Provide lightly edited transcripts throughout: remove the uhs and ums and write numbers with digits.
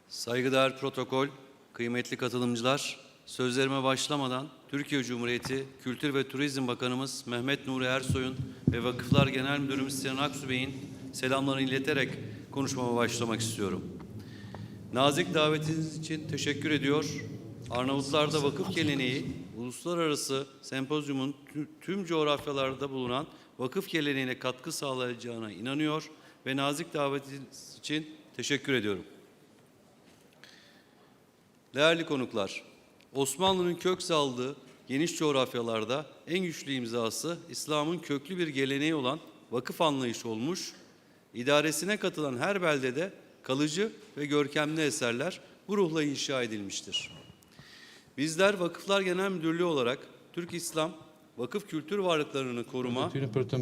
Saygıdeğer protokol, kıymetli katılımcılar, sözlerime başlamadan Türkiye Cumhuriyeti Kültür ve Turizm Bakanımız Mehmet Nuri Ersoy'un ve Vakıflar Genel Müdürümüz Sinan Aksu Bey'in selamlarını ileterek konuşmama başlamak istiyorum. Nazik davetiniz için teşekkür ediyor. Arnavutlar'da vakıf geleneği, uluslararası sempozyumun tüm coğrafyalarda bulunan vakıf geleneğine katkı sağlayacağına inanıyor ve nazik davetiniz için teşekkür ediyorum. Değerli konuklar, Osmanlı'nın kök saldığı geniş coğrafyalarda en güçlü imzası İslam'ın köklü bir geleneği olan vakıf anlayışı olmuş, idaresine katılan her beldede kalıcı ve görkemli eserler bu ruhla inşa edilmiştir. Bizler Vakıflar Genel Müdürlüğü olarak Türk İslam vakıf kültür varlıklarını koruma,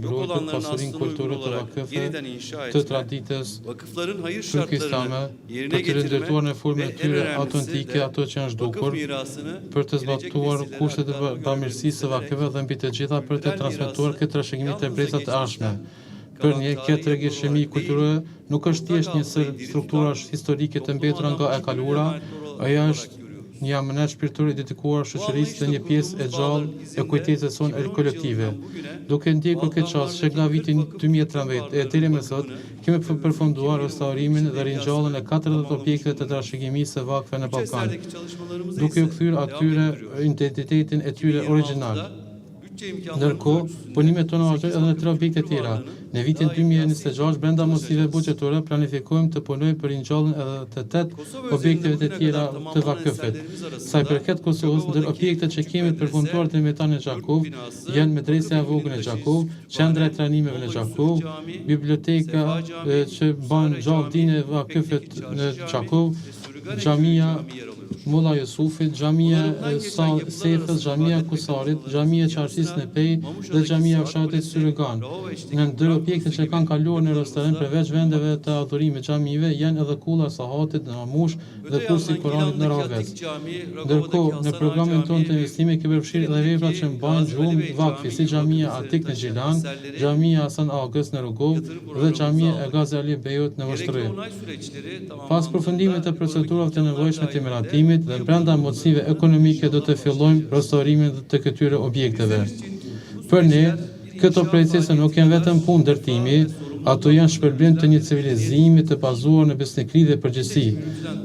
yok olanların aslını uygun olarak yeniden inşa etme, vakıfların hayır şartlarını yerine getirme ve en önemlisi de vakıf mirasını për të zbatuar kushtet e bamirësisë së vakëve dhe mbi të gjitha për të transmetuar këtë trashëgimi të brezat të ardhshme. Për një këtë tregëshimi kulturore nuk është thjesht një strukturash historike të mbetura nga e kaluara, ajo është një amanet shpirtëror i dedikuar shoqërisë dhe një pjesë e gjallë e kujtesës sonë kolektive. Duke ndjekur këtë çast që nga viti 2013 e deri më sot, kemi përfunduar restaurimin dhe ringjalljen e 40 objekte të trashëgimisë së vakfeve në Ballkan, duke u kthyer atyre identitetin e tyre origjinal. Ndërkohë, punimet tona vazhdojnë edhe në 3 objekte tjera. Në vitin 2026, brenda mundësive buxhetore, planifikojmë të punojmë për ringjalljen edhe të 8 objekteve të tjera të vakëfit. Sa i përket Kosovës, ndër objektet që kemi të përfunduar të Metani Xhakov janë medresja e vogël në Xhakov, qendra e trajnimeve në Xhakov, biblioteka që bën gjallë dinë e vakëfit në Xhakov, xhamia Mulla Jusufit, xhamia Sefës, xhamia Kusarit, xhamia Çarşisë në Pej dhe xhamia fshatit Syrygan. Në ndër objektet që kanë kaluar në restaurim përveç vendeve të adhurimit xhamive janë edhe kulla Sahatit në Mamush dhe kursi i Kuranit në Ravec. Ndërkohë, në programin tonë të investime kemi përfshirë edhe veprat që mbajnë gjuhën vakfi, si xhamia Atik në Gjilan, xhamia Hasan Agës në Rugov dhe xhamia e Gazi Ali Beyut në Vështërri. Pas përfundimit të procedurave të nevojshme të miratimit dhe brenda mundësive ekonomike do të fillojmë restaurimin të këtyre objekteve. Për ne, këto procese nuk janë vetëm punë ndërtimi, ato janë shpërblim të një civilizimi të bazuar në besnikëri dhe përgjegjësi.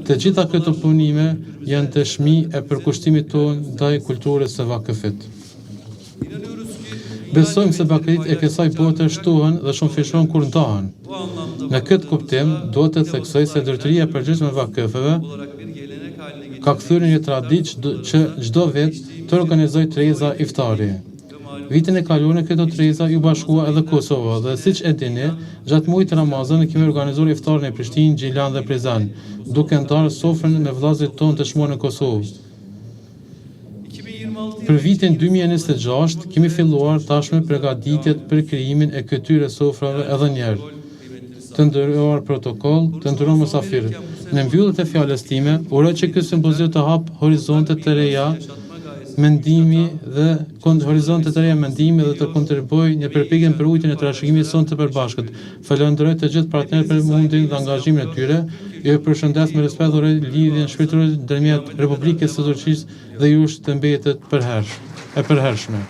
Të gjitha këto punime janë dëshmi e përkushtimit tonë ndaj kulturës së vakëfit. Besojmë se bakërit e kësaj bote shtohen dhe shumëfishon kur ndahen. Në këtë kuptim, do të theksoj se ndërtëria e përgjithshme e vakëfeve ka kthyer një traditë që çdo vit të organizojë treza iftari. Vitin e kaluar në këto treza ju bashkua edhe Kosova dhe siç e dini, gjatë muajit Ramazan kemi organizuar iftarin në Prishtinë, Gjilan dhe Prizren, duke ndarë sofrën me vëllezërit tonë të çmuar në Kosovë. Për vitin 2026 kemi filluar tashmë përgatitjet për krijimin e këtyre sofrave edhe një herë. Të nderuar protokoll, të nderuar mysafirë. Në mbyllje të fjalës time, uroj që ky simpozium të hap horizonte të reja mendimi dhe të kontribuojë në përpjekjen për ujitjen e trashëgimit sonë të përbashkët. Falenderoj të gjithë partnerët për mundin dhe angazhimin e tyre. Ju përshëndes me respekt dhe uroj lidhjen shpirtërore ndërmjet Republikës së Turqisë dhe jush të mbetet e përhershme.